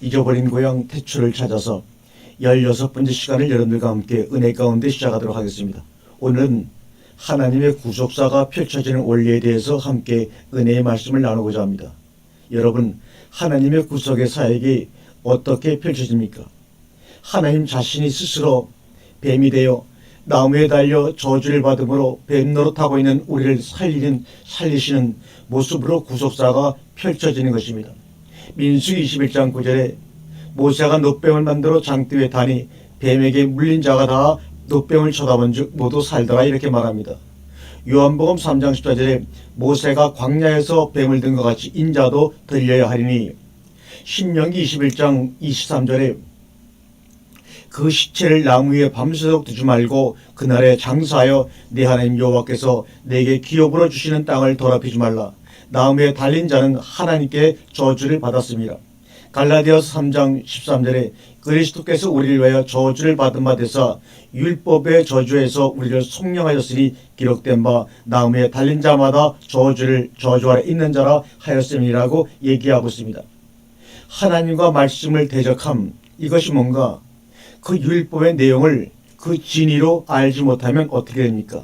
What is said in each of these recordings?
잊어버린 고향 태초를 찾아서 16번째 시간을 여러분들과 함께 은혜 가운데 시작하도록 하겠습니다. 오늘은 하나님의 구속사가 펼쳐지는 원리에 대해서 함께 은혜의 말씀을 나누고자 합니다. 여러분, 하나님의 구속의 사역이 어떻게 펼쳐집니까? 하나님 자신이 스스로 뱀이 되어 나무에 달려 저주를 받음으로 뱀 노릇하고 있는 우리를 살리시는 모습으로 구속사가 펼쳐지는 것입니다. 민수기 21장 9절에 모세가 놋뱀을 만들어 장대 위에 다니 뱀에게 물린 자가 다 놋뱀을 쳐다본즉 모두 살더라 이렇게 말합니다. 요한복음 3장 14절에 모세가 광야에서 뱀을 든 것 같이 인자도 들려야 하리니, 신명기 21장 23절에 그 시체를 나무 위에 밤새도록 두지 말고 그날에 장사하여 네 하나님 여호와께서 내게 기업으로 주시는 땅을 더럽히지 말라. 나무에 달린 자는 하나님께 저주를 받았습니다. 갈라디아서 3장 13절에 그리스도께서 우리를 위하여 저주를 받은 바 되사 율법의 저주에서 우리를 속량하였으니 기록된 바 나무에 달린 자마다 저주 아래 있는 자라 하였음이라고 얘기하고 있습니다. 하나님과 말씀을 대적함, 이것이 뭔가? 그 율법의 내용을 그 진리로 알지 못하면 어떻게 됩니까?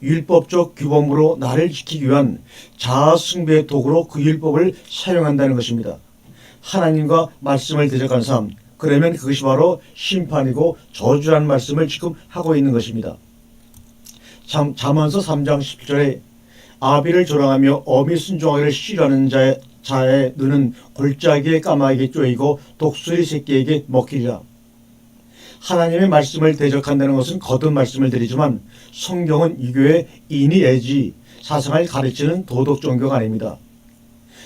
율법적 규범으로 나를 지키기 위한 자아숭배의 도구로 그 율법을 사용한다는 것입니다. 하나님과 말씀을 대적한 삶, 그러면 그것이 바로 심판이고 저주라는 말씀을 지금 하고 있는 것입니다. 잠언서 3장 10절에 아비를 조랑하며 어미 순종하기를 싫어하는 자의 눈은 골짜기에 까마귀에 쪼이고 독수리 새끼에게 먹히리라. 하나님의 말씀을 대적한다는 것은 거듭 말씀을 드리지만 성경은 유교의 인의애지 사상을 가르치는 도덕 종교가 아닙니다.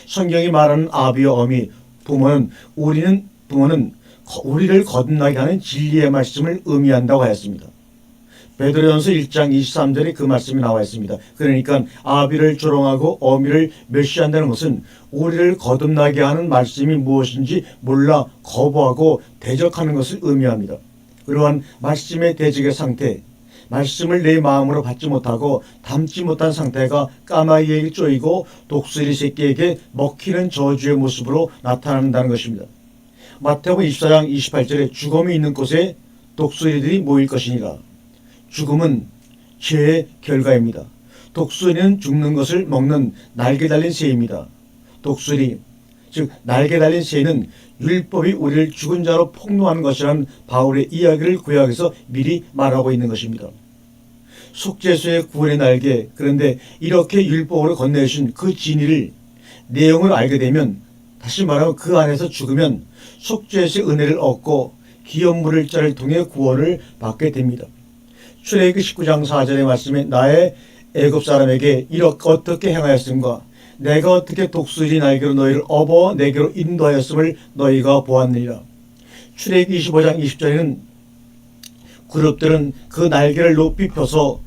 성경이 말하는 아비와 어미, 부모는 우리를 거듭나게 하는 진리의 말씀을 의미한다고 하였습니다. 베드로전서 1장 23절에 그 말씀이 나와 있습니다. 그러니까 아비를 조롱하고 어미를 멸시한다는 것은 우리를 거듭나게 하는 말씀이 무엇인지 몰라 거부하고 대적하는 것을 의미합니다. 그러한 말씀의 대적의 상태, 말씀을 내 마음으로 받지 못하고 담지 못한 상태가 까마귀에게 쪼이고 독수리 새끼에게 먹히는 저주의 모습으로 나타난다는 것입니다. 마태복음 24장 28절에 죽음이 있는 곳에 독수리들이 모일 것이니라. 죽음은 죄의 결과입니다. 독수리는 죽는 것을 먹는 날개 달린 새입니다. 독수리, 즉 날개 달린 새는 율법이 우리를 죽은 자로 폭로하는 것이라는 바울의 이야기를 구약에서 미리 말하고 있는 것입니다. 속죄소의 구원의 날개, 그런데 이렇게 율법으로 건네주신 그 진리를, 내용을 알게 되면, 다시 말하면 그 안에서 죽으면 속죄소의 은혜를 얻고 기업 물을 자를 통해 구원을 받게 됩니다. 출애굽기 19장 4절의 말씀에 나의 애굽 사람에게 이렇게 어떻게 행하였음과 내가 어떻게 독수리 날개로 너희를 업어 내게로 인도하였음을 너희가 보았느니라. 출애굽기 25장 20절에는 그룹들은 그 날개를 높이 펴서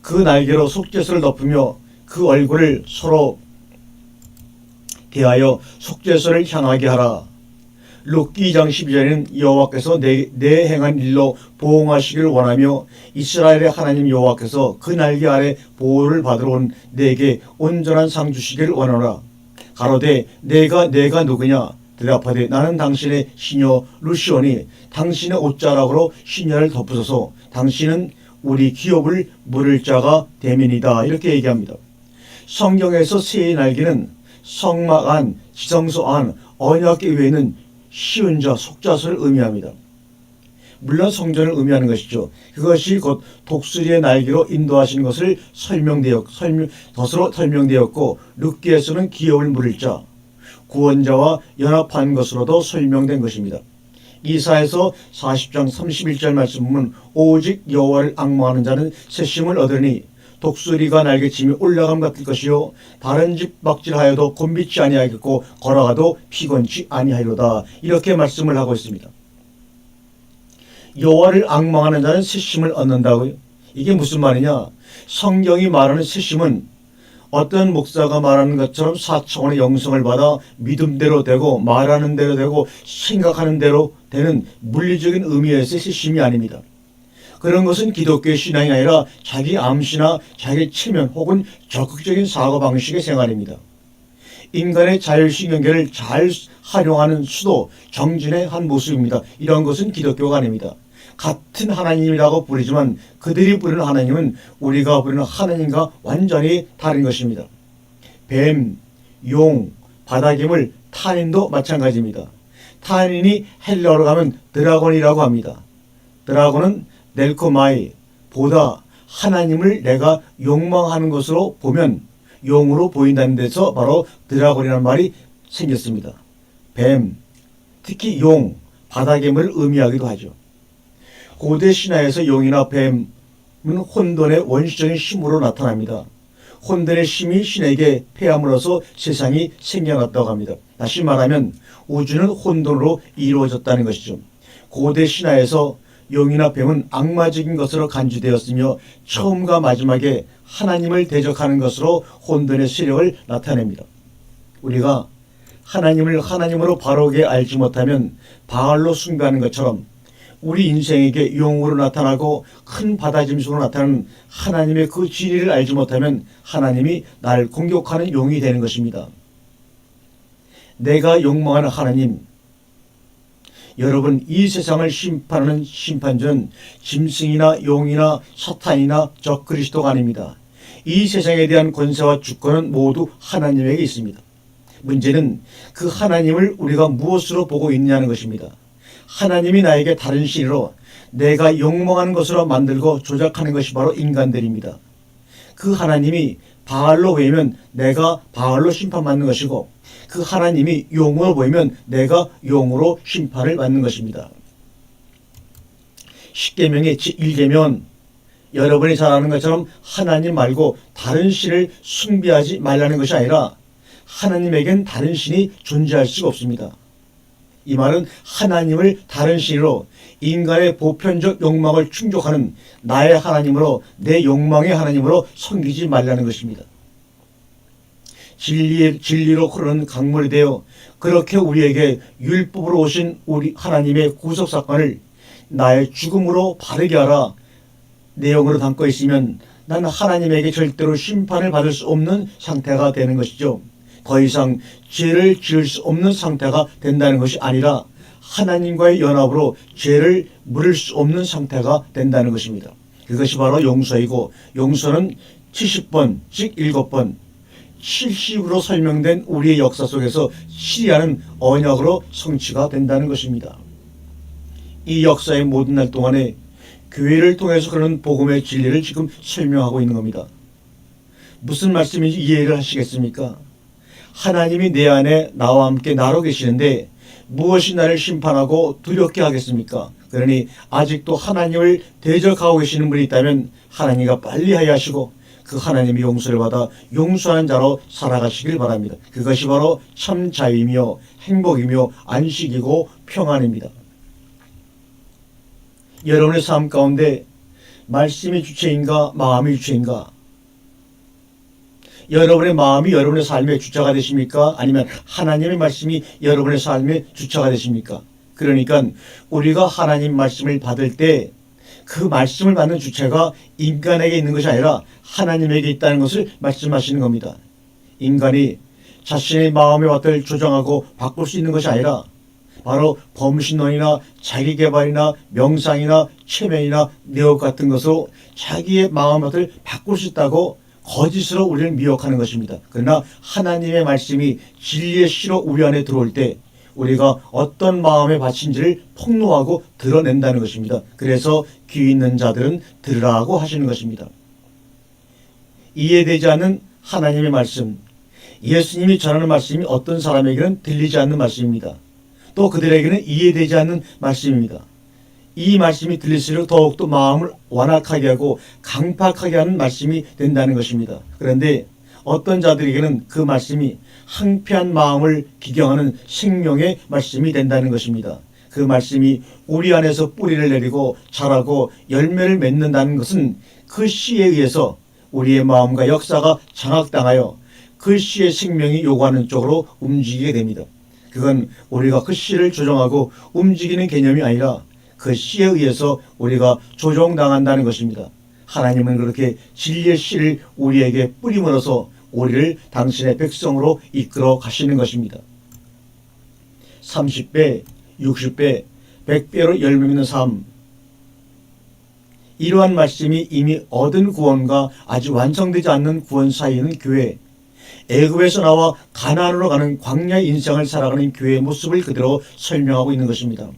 그 날개로 속죄소를 덮으며 그 얼굴을 서로 대하여 속죄소를 향하게 하라. 룻기 2장 12절에는 여호와께서 내 행한 일로 보응하시기를 원하며 이스라엘의 하나님 여호와께서 그 날개 아래 보호를 받으러 온 내게 온전한 상 주시기를 원하노라. 가로되 내가 누구냐? 대답하되 나는 당신의 시녀 루시오니 당신의 옷자락으로 시녀를 덮으소서. 당신은 우리 기업을 물을 자가 되민이다. 이렇게 얘기합니다. 성경에서 새의 날개는 성막 안, 지성소 안, 언약궤 외에는 쉬운 자, 속죄소를 의미합니다. 물론 성전을 의미하는 것이죠. 그것이 곧 독수리의 날개로 인도하신 것을 덫으로 설명되었고, 룻기에서는 기업을 물을 자, 구원자와 연합한 것으로도 설명된 것입니다. 이사야서 40장 31절 말씀 보면 오직 여호와를 앙망하는 자는 새심을 얻으니 독수리가 날개치며 올라감 같을 것이요 다른 집 박질하여도 곤비치 아니하겠고 걸어가도 피곤치 아니하리로다. 이렇게 말씀을 하고 있습니다. 여호와를 앙망하는 자는 새심을 얻는다고요? 이게 무슨 말이냐? 성경이 말하는 새심은 어떤 목사가 말하는 것처럼 4차원의 영성을 받아 믿음대로 되고 말하는 대로 되고 생각하는 대로 되는 물리적인 의미에서의 새심이 아닙니다. 그런 것은 기독교의 신앙이 아니라 자기 암시나 자기 체면 혹은 적극적인 사고방식의 생활입니다. 인간의 자율신경계를 잘 활용하는 수도 정진의 한 모습입니다. 이런 것은 기독교가 아닙니다. 같은 하나님이라고 부르지만 그들이 부르는 하나님은 우리가 부르는 하나님과 완전히 다른 것입니다. 뱀, 용, 바다괴물, 타인도 마찬가지입니다. 타인이 헬라어로 가면 드라곤이라고 합니다. 드라곤은 넬코마이, 보다 하나님을 내가 욕망하는 것으로 보면 용으로 보인다는 데서 바로 드라곤이라는 말이 생겼습니다. 뱀, 특히 용, 바다괴물을 의미하기도 하죠. 고대 신화에서 용이나 뱀은 혼돈의 원시적인 힘으로 나타납니다. 혼돈의 힘이 신에게 패함으로써 세상이 생겨났다고 합니다. 다시 말하면 우주는 혼돈으로 이루어졌다는 것이죠. 고대 신화에서 용이나 뱀은 악마적인 것으로 간주되었으며 처음과 마지막에 하나님을 대적하는 것으로 혼돈의 세력을 나타냅니다. 우리가 하나님을 하나님으로 바르게 알지 못하면 바알로 숭배하는 것처럼 우리 인생에게 용으로 나타나고 큰 바다짐승으로 나타나는 하나님의 그 진리를 알지 못하면 하나님이 나를 공격하는 용이 되는 것입니다. 내가 욕망하는 하나님, 여러분, 이 세상을 심판하는 심판주는 짐승이나 용이나 사탄이나 적그리스도가 아닙니다. 이 세상에 대한 권세와 주권은 모두 하나님에게 있습니다. 문제는 그 하나님을 우리가 무엇으로 보고 있냐는 것입니다. 하나님이 나에게 다른 신으로 내가 욕망하는 것으로 만들고 조작하는 것이 바로 인간들입니다. 그 하나님이 바알로 보이면 내가 바알로 심판받는 것이고 그 하나님이 용으로 보이면 내가 용으로 심판을 받는 것입니다. 십계명의 제1계명은 여러분이 잘 아는 것처럼 하나님 말고 다른 신을 숭배하지 말라는 것이 아니라 하나님에겐 다른 신이 존재할 수가 없습니다. 이 말은 하나님을 다른 신으로 인간의 보편적 욕망을 충족하는 나의 하나님으로 내 욕망의 하나님으로 섬기지 말라는 것입니다. 진리로 흐르는 강물이 되어 그렇게 우리에게 율법으로 오신 우리 하나님의 구속사건을 나의 죽음으로 바르게 하라 내용으로 담고 있으면 나는 하나님에게 절대로 심판을 받을 수 없는 상태가 되는 것이죠. 더 이상 죄를 지을 수 없는 상태가 된다는 것이 아니라 하나님과의 연합으로 죄를 물을 수 없는 상태가 된다는 것입니다. 그것이 바로 용서이고 용서는 70번, 즉 7번 70으로 설명된 우리의 역사 속에서 실현하는 언약으로 성취가 된다는 것입니다. 이 역사의 모든 날 동안에 교회를 통해서 그런 복음의 진리를 지금 설명하고 있는 겁니다. 무슨 말씀인지 이해를 하시겠습니까? 하나님이 내 안에 나와 함께 나로 계시는데 무엇이 나를 심판하고 두렵게 하겠습니까? 그러니 아직도 하나님을 대적하고 계시는 분이 있다면 하나님과 빨리 하야하시고 그 하나님의 용서를 받아 용서하는 자로 살아가시길 바랍니다. 그것이 바로 참 자유이며 행복이며 안식이고 평안입니다. 여러분의 삶 가운데 말씀이 주체인가 마음이 주체인가? 여러분의 마음이 여러분의 삶의 주체가 되십니까? 아니면 하나님의 말씀이 여러분의 삶의 주체가 되십니까? 그러니까 우리가 하나님 말씀을 받을 때 그 말씀을 받는 주체가 인간에게 있는 것이 아니라 하나님에게 있다는 것을 말씀하시는 겁니다. 인간이 자신의 마음의 것들을 조정하고 바꿀 수 있는 것이 아니라 바로 범신론이나 자기개발이나 명상이나 최면이나 내업 같은 것으로 자기의 마음의 것들을 바꿀 수 있다고 거짓으로 우리를 미혹하는 것입니다. 그러나 하나님의 말씀이 진리의 씨로 우리 안에 들어올 때 우리가 어떤 마음의 밭인지를 폭로하고 드러낸다는 것입니다. 그래서 귀 있는 자들은 들으라고 하시는 것입니다. 이해되지 않는 하나님의 말씀, 예수님이 전하는 말씀이 어떤 사람에게는 들리지 않는 말씀입니다. 또 그들에게는 이해되지 않는 말씀입니다. 이 말씀이 들릴수록 더욱더 마음을 완악하게 하고 강팍하게 하는 말씀이 된다는 것입니다. 그런데 어떤 자들에게는 그 말씀이 항폐한 마음을 기경하는 생명의 말씀이 된다는 것입니다. 그 말씀이 우리 안에서 뿌리를 내리고 자라고 열매를 맺는다는 것은 그 씨에 의해서 우리의 마음과 역사가 장악당하여 그 씨의 생명이 요구하는 쪽으로 움직이게 됩니다. 그건 우리가 그 씨를 조정하고 움직이는 개념이 아니라 그 씨에 의해서 우리가 조종당한다는 것입니다. 하나님은 그렇게 진리의 씨를 우리에게 뿌림으로써 우리를 당신의 백성으로 이끌어 가시는 것입니다. 30배, 60배, 100배로 열매 맺는 삶. 이러한 말씀이 이미 얻은 구원과 아직 완성되지 않는 구원 사이에 있는 교회, 애굽에서 나와 가나안으로 가는 광야의 인생을 살아가는 교회의 모습을 그대로 설명하고 있는 것입니다.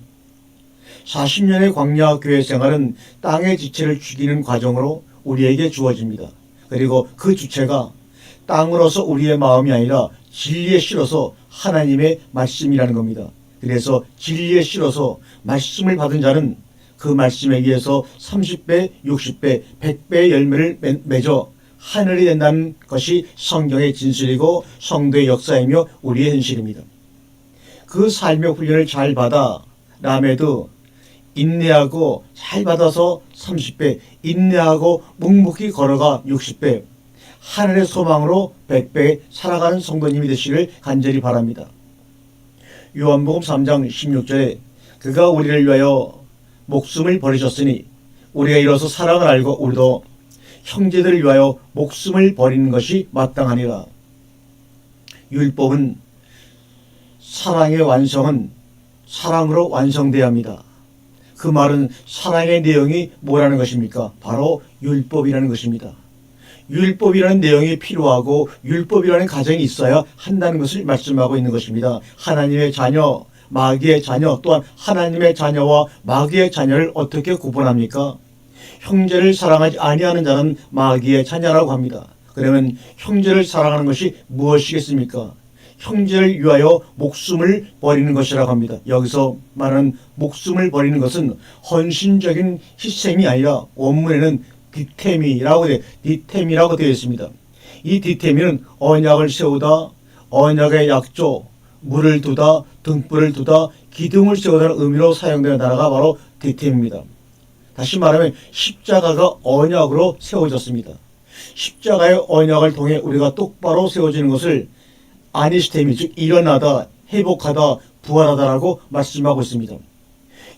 40년의 광야 교회 생활은 땅의 지체를 죽이는 과정으로 우리에게 주어집니다. 그리고 그 주체가 땅으로서 우리의 마음이 아니라 진리에 실어서 하나님의 말씀이라는 겁니다. 그래서 진리에 실어서 말씀을 받은 자는 그 말씀에 의해서 30배, 60배, 100배의 열매를 맺어 하늘이 된다는 것이 성경의 진술이고 성도의 역사이며 우리의 현실입니다. 그 삶의 훈련을 잘 받아 라메도 인내하고 잘 받아서 30배, 인내하고 묵묵히 걸어가 60배, 하늘의 소망으로 100배 살아가는 성도님이 되시기를 간절히 바랍니다. 요한복음 3장 16절에 그가 우리를 위하여 목숨을 버리셨으니 우리가 이로써 사랑을 알고 우리도 형제들을 위하여 목숨을 버리는 것이 마땅하니라. 율법은 사랑의 완성은 사랑으로 완성돼야 합니다. 그 말은 사랑의 내용이 뭐라는 것입니까? 바로 율법이라는 것입니다. 율법이라는 내용이 필요하고 율법이라는 가정이 있어야 한다는 것을 말씀하고 있는 것입니다. 하나님의 자녀, 마귀의 자녀, 또한 하나님의 자녀와 마귀의 자녀를 어떻게 구분합니까? 형제를 사랑하지 아니하는 자는 마귀의 자녀라고 합니다. 그러면 형제를 사랑하는 것이 무엇이겠습니까? 형제를 위하여 목숨을 버리는 것이라고 합니다. 여기서 말하는 목숨을 버리는 것은 헌신적인 희생이 아니라 원문에는 디템이라고 되어 있습니다. 이 디템이는 언약을 세우다, 언약의 약조, 물을 두다, 등불을 두다, 기둥을 세우다는 의미로 사용되는 단어가 바로 디템입니다. 다시 말하면 십자가가 언약으로 세워졌습니다. 십자가의 언약을 통해 우리가 똑바로 세워지는 것을 아니스테미, 즉 일어나다, 회복하다, 부활하다라고 말씀하고 있습니다.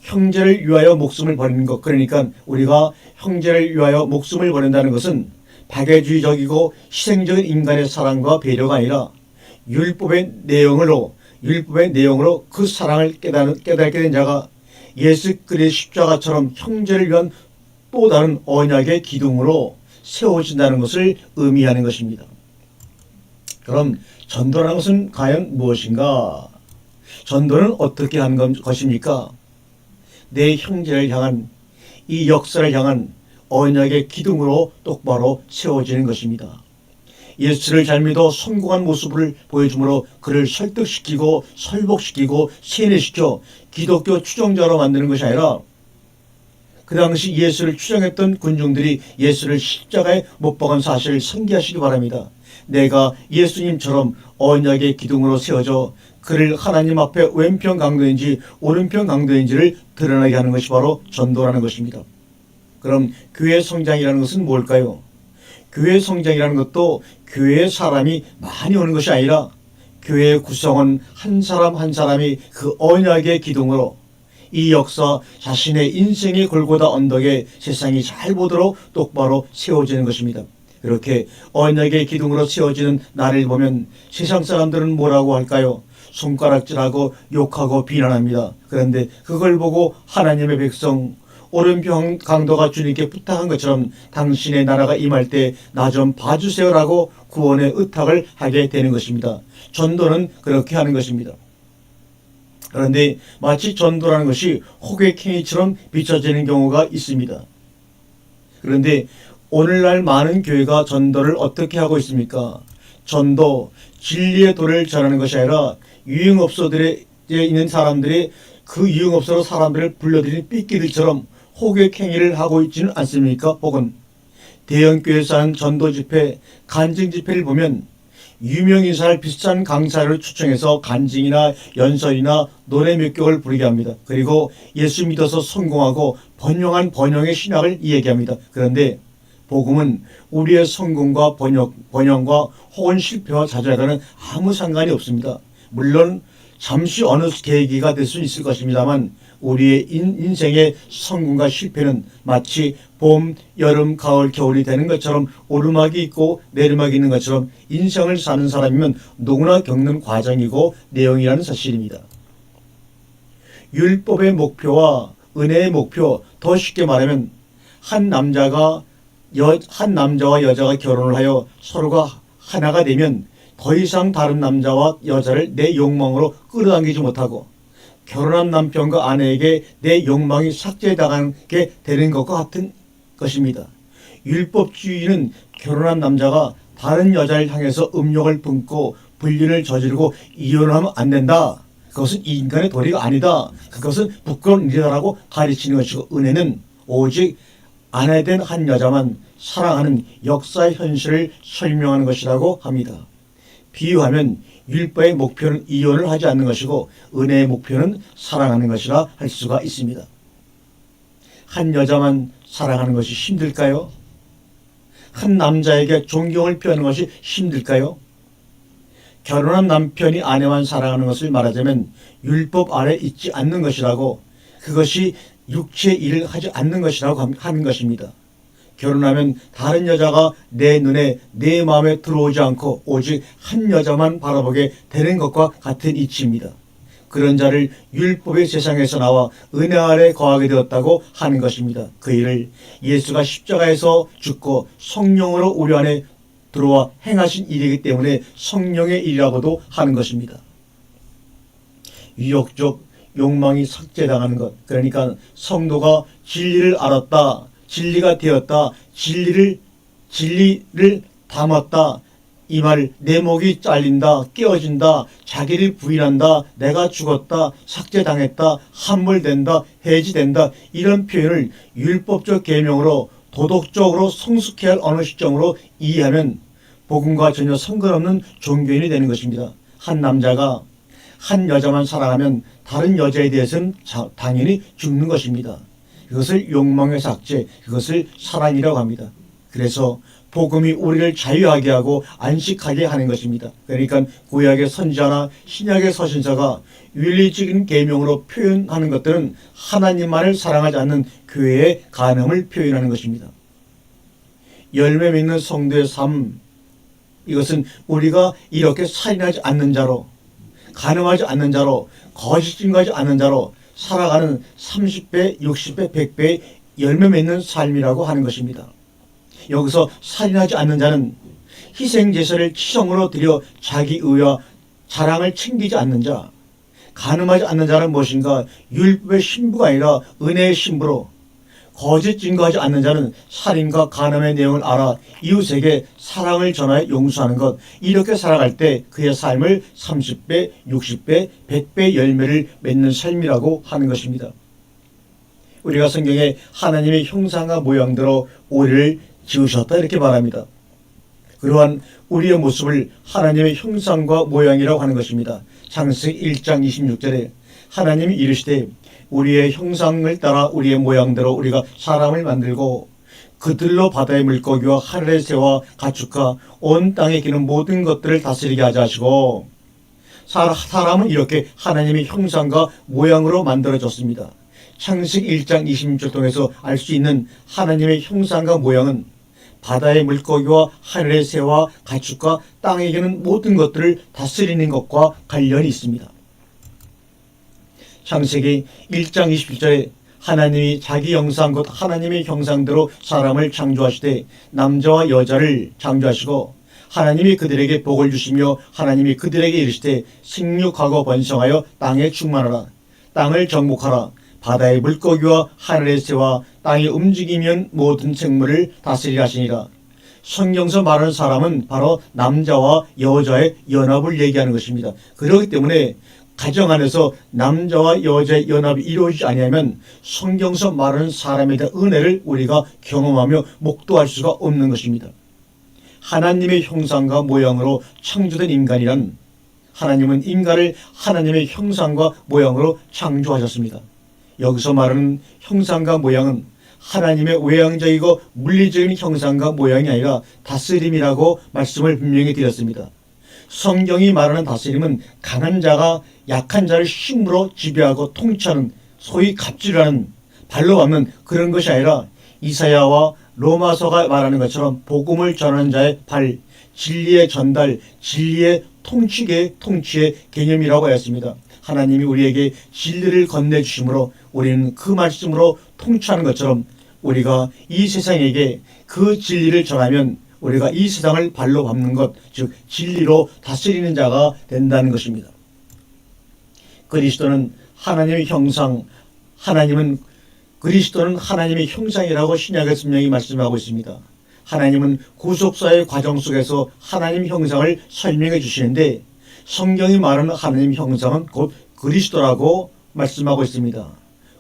형제를 위하여 목숨을 버리는 것, 그러니까 우리가 형제를 위하여 목숨을 버린다는 것은 박애주의적이고 희생적인 인간의 사랑과 배려가 아니라 율법의 내용으로 그 사랑을 깨닫게 된 자가 예수 그리스도의 십자가처럼 형제를 위한 또 다른 언약의 기둥으로 세워진다는 것을 의미하는 것입니다. 그럼 전도라는 것은 과연 무엇인가? 전도는 어떻게 하는 것입니까? 내 형제를 향한, 이 역사를 향한 언약의 기둥으로 똑바로 세워지는 것입니다. 예수를 잘 믿어 성공한 모습을 보여주므로 그를 설득시키고 설복시키고 세뇌시켜 기독교 추종자로 만드는 것이 아니라 그 당시 예수를 추종했던 군중들이 예수를 십자가에 못 박은 사실을 상기하시기 바랍니다. 내가 예수님처럼 언약의 기둥으로 세워져 그를 하나님 앞에 왼편 강도인지 오른편 강도인지를 드러나게 하는 것이 바로 전도라는 것입니다. 그럼 교회 성장이라는 것은 뭘까요? 교회 성장이라는 것도 교회에 사람이 많이 오는 것이 아니라 교회의 구성원 한 사람 한 사람이 그 언약의 기둥으로 이 역사 자신의 인생의 골고다 언덕에 세상이 잘 보도록 똑바로 세워지는 것입니다. 이렇게 언약의 기둥으로 세워지는 나를 보면 세상 사람들은 뭐라고 할까요? 손가락질하고 욕하고 비난합니다. 그런데 그걸 보고 하나님의 백성 오른편 강도가 주님께 부탁한 것처럼 당신의 나라가 임할 때 나 좀 봐주세요라고 구원의 의탁을 하게 되는 것입니다. 전도는 그렇게 하는 것입니다. 그런데 마치 전도라는 것이 호객행위처럼 비춰지는 경우가 있습니다. 그런데 오늘날 많은 교회가 전도를 어떻게 하고 있습니까? 전도, 진리의 도를 전하는 것이 아니라 유흥업소들에 있는 사람들이 그 유흥업소로 사람들을 불러들이는 삐끼들처럼 호객행위를 하고 있지는 않습니까? 혹은 대형교회에서 하는 전도 집회, 간증 집회를 보면 유명인사를 비싼 강사를 초청해서 간증이나 연설이나 노래 몇 곡을 부르게 합니다. 그리고 예수 믿어서 성공하고 번영의 신학을 이야기합니다. 그런데 복음은 우리의 성공과 번영과 혹은 실패와 좌절과는 아무 상관이 없습니다. 물론 잠시 어느 계기가 될 수 있을 것입니다만 우리의 인생의 성공과 실패는 마치 봄, 여름, 가을, 겨울이 되는 것처럼 오르막이 있고 내리막이 있는 것처럼 인생을 사는 사람이면 누구나 겪는 과정이고 내용이라는 사실입니다. 율법의 목표와 은혜의 목표, 더 쉽게 말하면 한 남자와 여자가 결혼을 하여 서로가 하나가 되면 더 이상 다른 남자와 여자를 내 욕망으로 끌어당기지 못하고 결혼한 남편과 아내에게 내 욕망이 삭제당하게 되는 것과 같은 것입니다. 율법주의는 결혼한 남자가 다른 여자를 향해서 음욕을 품고 불륜을 저지르고 이혼하면 안 된다. 그것은 인간의 도리가 아니다. 그것은 부끄러운 일이다라고 가르치는 것이고, 은혜는 오직 아내된 한 여자만 사랑하는 역사의 현실을 설명하는 것이라고 합니다. 비유하면 율법의 목표는 이혼을 하지 않는 것이고 은혜의 목표는 사랑하는 것이라 할 수가 있습니다. 한 여자만 사랑하는 것이 힘들까요? 한 남자에게 존경을 표하는 것이 힘들까요? 결혼한 남편이 아내만 사랑하는 것을 말하자면 율법 아래 있지 않는 것이라고, 그것이 육체의 일을 하지 않는 것이라고 하는 것입니다. 결혼하면 다른 여자가 내 눈에 내 마음에 들어오지 않고 오직 한 여자만 바라보게 되는 것과 같은 이치입니다. 그런 자를 율법의 세상에서 나와 은혜 아래 거하게 되었다고 하는 것입니다. 그 일을 예수가 십자가에서 죽고 성령으로 우리 안에 들어와 행하신 일이기 때문에 성령의 일이라고도 하는 것입니다. 유욕적 욕망이 삭제당하는 것, 그러니까 성도가 진리를 알았다, 진리가 되었다, 진리를 담았다, 이 말, 내 목이 잘린다, 깨어진다, 자기를 부인한다, 내가 죽었다, 삭제당했다, 함몰된다, 해지된다, 이런 표현을 율법적 계명으로 도덕적으로 성숙해야 할 어느 시점으로 이해하면 복음과 전혀 상관없는 종교인이 되는 것입니다. 한 남자가 한 여자만 사랑하면 다른 여자에 대해서는 당연히 죽는 것입니다. 그것을 욕망의 삭제, 그것을 사랑이라고 합니다. 그래서 복음이 우리를 자유하게 하고 안식하게 하는 것입니다. 그러니까 구약의 선지자나 신약의 서신서가 윤리적인 계명으로 표현하는 것들은 하나님만을 사랑하지 않는 교회의 간음을 표현하는 것입니다. 열매 맺는 성도의 삶, 이것은 우리가 이렇게 살인하지 않는 자로, 간음하지 않는 자로, 거짓 증거하지 않는 자로 살아가는 30배, 60배, 100배의 열매 맺는 삶이라고 하는 것입니다. 여기서 살인하지 않는 자는 희생제사를 치성으로 드려 자기 의와 자랑을 챙기지 않는 자, 간음하지 않는 자는 무엇인가? 율법의 신부가 아니라 은혜의 신부로, 거짓 증거하지 않는 자는 살인과 간음의 내용을 알아 이웃에게 사랑을 전하여 용서하는 것, 이렇게 살아갈 때 그의 삶을 30배, 60배, 100배 열매를 맺는 삶이라고 하는 것입니다. 우리가 성경에 하나님의 형상과 모양대로 우리를 지으셨다 이렇게 말합니다. 그러한 우리의 모습을 하나님의 형상과 모양이라고 하는 것입니다. 창세기 1장 26절에 하나님이 이르시되 우리의 형상을 따라 우리의 모양대로 우리가 사람을 만들고 그들로 바다의 물고기와 하늘의 새와 가축과 온 땅에 기는 모든 것들을 다스리게 하자 하시고, 사람은 이렇게 하나님의 형상과 모양으로 만들어졌습니다. 창세기 1장 26절 통해서 알 수 있는 하나님의 형상과 모양은 바다의 물고기와 하늘의 새와 가축과 땅에 기는 모든 것들을 다스리는 것과 관련이 있습니다. 창세기 1장 27절에 하나님이 자기 형상 곧 하나님의 형상대로 사람을 창조하시되 남자와 여자를 창조하시고 하나님이 그들에게 복을 주시며 하나님이 그들에게 이르시되 생육하고 번성하여 땅에 충만하라, 땅을 정복하라, 바다의 물고기와 하늘의 새와 땅이 움직이면 모든 생물을 다스리라 하시니라. 성경서 말하는 사람은 바로 남자와 여자의 연합을 얘기하는 것입니다. 그렇기 때문에 가정 안에서 남자와 여자의 연합이 이루어지지 아니하면 성경서 말하는 사람에 대한 은혜를 우리가 경험하며 목도할 수가 없는 것입니다. 하나님의 형상과 모양으로 창조된 인간이란, 하나님은 인간을 하나님의 형상과 모양으로 창조하셨습니다. 여기서 말하는 형상과 모양은 하나님의 외향적이고 물리적인 형상과 모양이 아니라 다스림이라고 말씀을 분명히 드렸습니다. 성경이 말하는 다스림은 강한 자가 약한 자를 힘으로 지배하고 통치하는 소위 갑질하는 발로 밟는 그런 것이 아니라 이사야와 로마서가 말하는 것처럼 복음을 전하는 자의 발, 진리의 전달, 진리의 통치의 개념이라고 하였습니다. 하나님이 우리에게 진리를 건네주심으로 우리는 그 말씀으로 통치하는 것처럼 우리가 이 세상에게 그 진리를 전하면 우리가 이 세상을 발로 밟는 것, 즉 진리로 다스리는 자가 된다는 것입니다. 그리스도는 하나님의 형상, 그리스도는 하나님의 형상이라고 신약의 성경이 말씀하고 있습니다. 하나님은 구속사의 과정 속에서 하나님 형상을 설명해 주시는데 성경이 말하는 하나님 형상은 곧 그리스도라고 말씀하고 있습니다.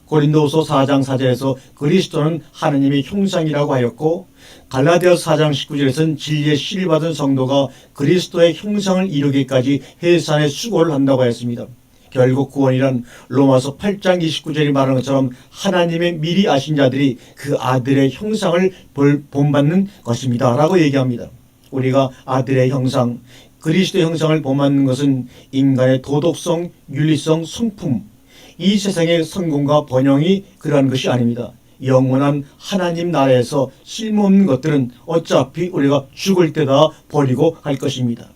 고린도후서 4장 4절에서 그리스도는 하나님의 형상이라고 하였고 갈라디아서 4장 19절에서는 진리의 씨를 받은 성도가 그리스도의 형상을 이루기까지 해산의 수고를 한다고 하였습니다. 결국 구원이란 로마서 8장 29절이 말하는 것처럼 하나님의 미리 아신 자들이 그 아들의 형상을 본받는 것입니다 라고 얘기합니다. 우리가 아들의 형상, 그리스도의 형상을 본받는 것은 인간의 도덕성, 윤리성, 성품, 이 세상의 성공과 번영이 그러한 것이 아닙니다. 영원한 하나님 나라에서 쓸모없는 것들은 어차피 우리가 죽을 때다 버리고 갈 것입니다.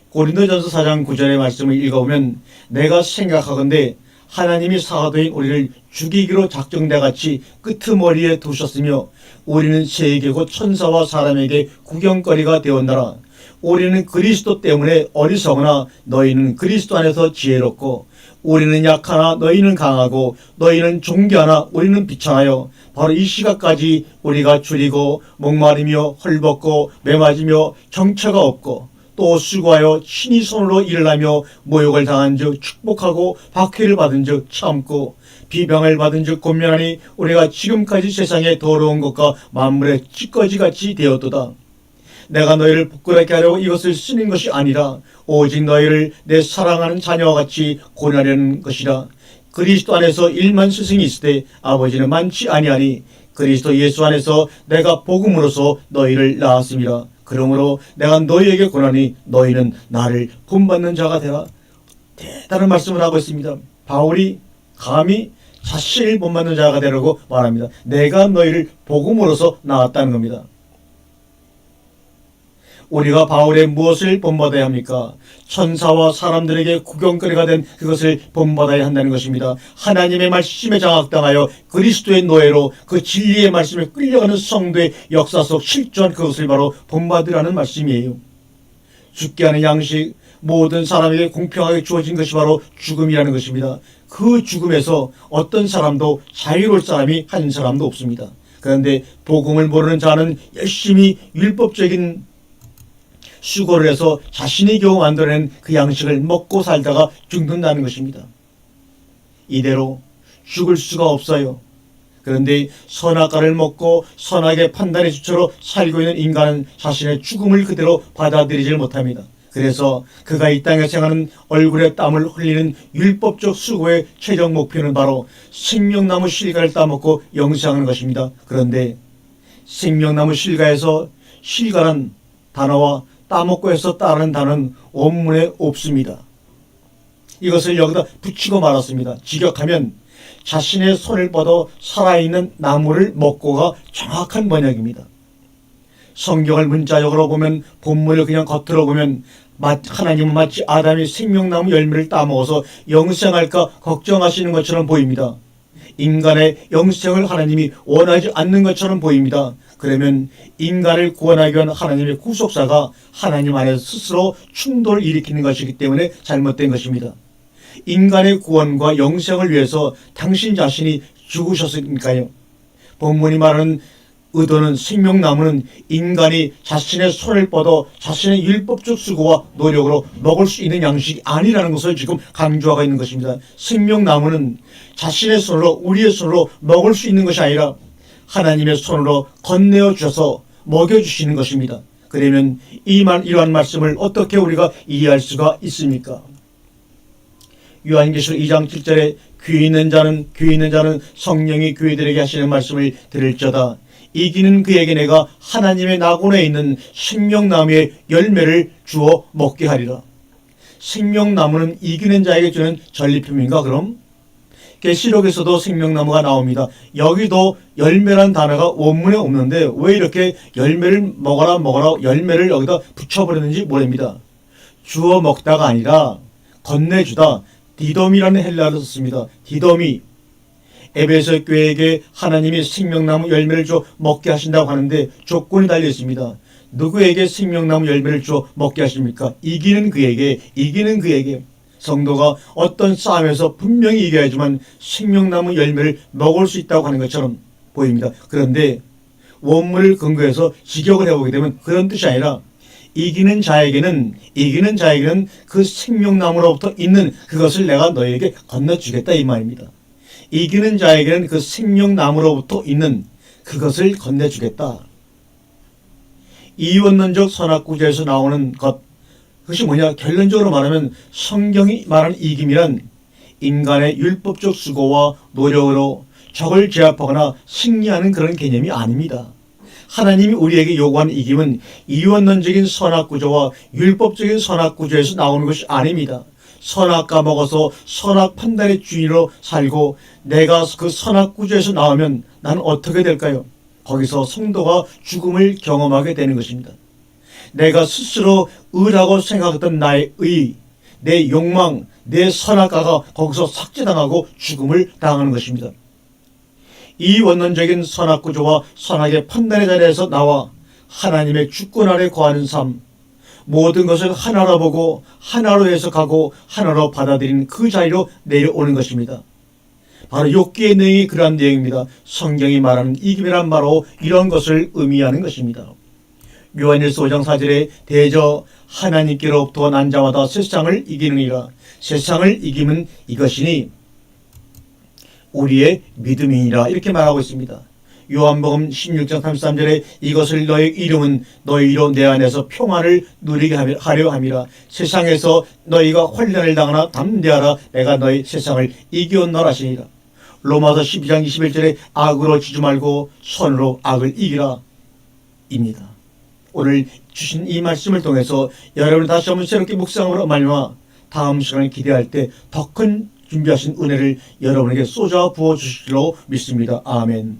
고린도전서 4장 9절의 말씀을 읽어보면 내가 생각하건대 하나님이 사도인 우리를 죽이기로 작정돼 같이 끄트머리에 두셨으며 우리는 세계 곧 천사와 사람에게 구경거리가 되었나라. 우리는 그리스도 때문에 어리석으나 너희는 그리스도 안에서 지혜롭고 우리는 약하나 너희는 강하고 너희는 존귀하나 우리는 비천하여 바로 이 시각까지 우리가 줄이고 목마르며 헐벗고 매맞으며 정처가 없고 또 수고하여 친히 손으로 일을 하며 모욕을 당한 즉 축복하고 박해를 받은 즉 참고 비방을 받은 즉 권면하니 우리가 지금까지 세상의 더러운 것과 만물의 찌꺼기같이 되었도다. 내가 너희를 부끄럽게 하려고 이것을 쓰는 것이 아니라 오직 너희를 내 사랑하는 자녀와 같이 고뇌하려는 것이라. 그리스도 안에서 1만 스승이 있을 때 아버지는 많지 아니하니 그리스도 예수 안에서 내가 복음으로서 너희를 낳았음이라. 그러므로 내가 너희에게 권하니 너희는 나를 본받는 자가 되라. 대단한 말씀을 하고 있습니다. 바울이 감히 자신을 본받는 자가 되라고 말합니다. 내가 너희를 복음으로서 낳았다는 겁니다. 우리가 바울의 무엇을 본받아야 합니까? 천사와 사람들에게 구경거리가 된 그것을 본받아야 한다는 것입니다. 하나님의 말씀에 장악당하여 그리스도의 노예로 그 진리의 말씀에 끌려가는 성도의 역사 속 실존한 그것을 바로 본받으라는 말씀이에요. 죽게 하는 양식, 모든 사람에게 공평하게 주어진 것이 바로 죽음이라는 것입니다. 그 죽음에서 어떤 사람도 자유로울 사람이 한 사람도 없습니다. 그런데 복음을 모르는 자는 열심히 율법적인 수고를 해서 자신이 겨우 만들어낸 그 양식을 먹고 살다가 죽는다는 것입니다. 이대로 죽을 수가 없어요. 그런데 선악과를 먹고 선악의 판단의 주체로 살고 있는 인간은 자신의 죽음을 그대로 받아들이질 못합니다. 그래서 그가 이 땅에 생하는 얼굴에 땀을 흘리는 율법적 수고의 최종 목표는 바로 생명나무 실과를 따먹고 영생하는 것입니다. 그런데 생명나무 실과에서 실과란 단어와 따먹고 해서 따르는 단어는 원문에 없습니다. 이것을 여기다 붙이고 말았습니다. 직역하면 자신의 손을 뻗어 살아있는 나무를 먹고가 정확한 번역입니다. 성경을 문자적으로 보면 본문을 그냥 겉으로 보면 하나님은 마치 아담이 생명나무 열매를 따먹어서 영생할까 걱정하시는 것처럼 보입니다. 인간의 영생을 하나님이 원하지 않는 것처럼 보입니다. 그러면 인간을 구원하기 위한 하나님의 구속사가 하나님 안에서 스스로 충돌을 일으키는 것이기 때문에 잘못된 것입니다. 인간의 구원과 영생을 위해서 당신 자신이 죽으셨으니까요. 본문이 말하는 의도는 생명나무는 인간이 자신의 손을 뻗어 자신의 율법적 수고와 노력으로 먹을 수 있는 양식이 아니라는 것을 지금 강조하고 있는 것입니다. 생명나무는 자신의 손으로 우리의 손으로 먹을 수 있는 것이 아니라 하나님의 손으로 건네어 주셔서 먹여주시는 것입니다. 그러면 이러한 말씀을 어떻게 우리가 이해할 수가 있습니까? 요한계시록 2장 7절에 귀 있는 자는 성령이 교회들에게 하시는 말씀을 들을지어다. 이기는 그에게 내가 하나님의 낙원에 있는 생명나무의 열매를 주어 먹게 하리라. 생명나무는 이기는 자에게 주는 전리품인가 그럼? 계시록에서도 생명나무가 나옵니다. 여기도 열매란 단어가 원문에 없는데 왜 이렇게 열매를 먹어라 열매를 여기다 붙여버렸는지 모릅니다. 주어 먹다가 아니라 건네주다. 디돔이라는 헬라어를 썼습니다. 디돔이 에베소 교회에게 하나님이 생명나무 열매를 줘 먹게 하신다고 하는데 조건이 달려 있습니다. 누구에게 생명나무 열매를 줘 먹게 하십니까? 이기는 그에게 성도가 어떤 싸움에서 분명히 이겨야지만 생명나무 열매를 먹을 수 있다고 하는 것처럼 보입니다. 그런데 원문을 근거해서 직역을 해보게 되면 그런 뜻이 아니라 이기는 자에게는 그 생명나무로부터 있는 그것을 내가 너에게 건너주겠다 이 말입니다. 이기는 자에게는 그 생명나무로부터 있는 그것을 건네주겠다. 이원론적 선악구제에서 나오는 것, 그것이 뭐냐? 결론적으로 말하면 성경이 말하는 이김이란 인간의 율법적 수고와 노력으로 적을 제압하거나 승리하는 그런 개념이 아닙니다. 하나님이 우리에게 요구하는 이김은 이원론적인 선악구조와 율법적인 선악구조에서 나오는 것이 아닙니다. 선악 까먹어서 선악 판단의 주인으로 살고 내가 그 선악구조에서 나오면 나는 어떻게 될까요? 거기서 성도가 죽음을 경험하게 되는 것입니다. 내가 스스로 의라고 생각했던 나의 의, 내 욕망, 내 선악과가 거기서 삭제당하고 죽음을 당하는 것입니다. 이 원론적인 선악구조와 선악의 판단의 자리에서 나와 하나님의 주권 아래 거하는 삶, 모든 것을 하나로 보고 하나로 해석하고 하나로 받아들이는 그 자리로 내려오는 것입니다. 바로 욥기의 내용이 그러한 내용입니다. 성경이 말하는 이김이란 바로 이런 것을 의미하는 것입니다. 요한일서 5장 4절에 대저 하나님께로부터 난 자마다 세상을 이기느니라. 세상을 이기면 이것이니 우리의 믿음이니라 이렇게 말하고 있습니다. 요한복음 16장 33절에 이것을 너의 이름은 너희로 내 안에서 평안을 누리게 하려 함이라. 세상에서 너희가 환난을 당하나 담대하라. 내가 너희 세상을 이기었노라 하시니라. 로마서 12장 21절에 악으로 지지 말고 선으로 악을 이기라 입니다. 오늘 주신 이 말씀을 통해서 여러분이 다시 한번 새롭게 묵상으로 말미암아 다음 시간을 기대할 때 더 큰 준비하신 은혜를 여러분에게 쏟아 부어 주시기로 믿습니다. 아멘.